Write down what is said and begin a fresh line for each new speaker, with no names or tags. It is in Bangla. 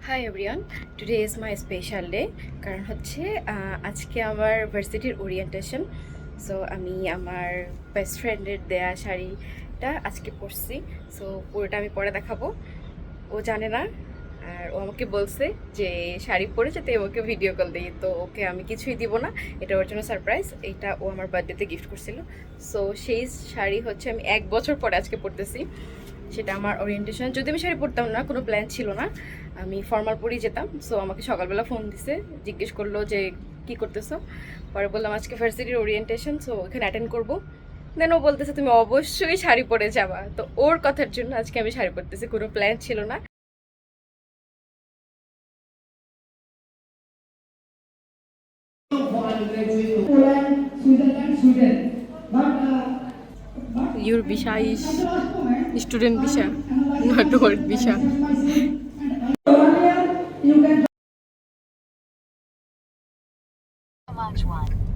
Hi everyone, today is my special day. কারণ হচ্ছে আজকে আমার ভার্সিটির ওরিয়েন্টেশন। সো আমি আমার বেস্ট ফ্রেন্ডের দেয়া শাড়িটা আজকে পরছি। সো পুরোটা আমি পরে দেখাবো। ও জানে না, আর ও আমাকে বলছে যে শাড়ি পরে যাতে ওকে ভিডিও কল দিই। তো ওকে আমি কিছুই দিব না, এটা ওর জন্য সারপ্রাইজ। এটা ও আমার বার্থডেতে গিফট করছিল। সো সেই শাড়ি হচ্ছে আমি 1 বছর পরে আজকে পরতেছি। সেটা আমার ওরিয়েন্টেশন। যদি আমি শাড়ি পরতাম না, কোনো প্ল্যান ছিল না, আমি ফর্মাল পরেই যেতাম। সো আমাকে সকালবেলা ফোন দিছে, জিজ্ঞেস করলো যে কি করতেছো। পরে বললাম আজকে ভার্সিটির ওরিয়েন্টেশন, সো ওখানে অ্যাটেন্ড করবো। দেন ও বলতেছে তুমি অবশ্যই শাড়ি পরে যাবা। তো ওর কথার জন্য আজকে আমি শাড়ি পরতেছি, কোনো প্ল্যান ছিল না।
Poland, Switzerland, Sweden.
Your visa is
At the last moment,
student
I
visa,
analyze
not work
and
visa.
assess my CV and earlier you can
March 1.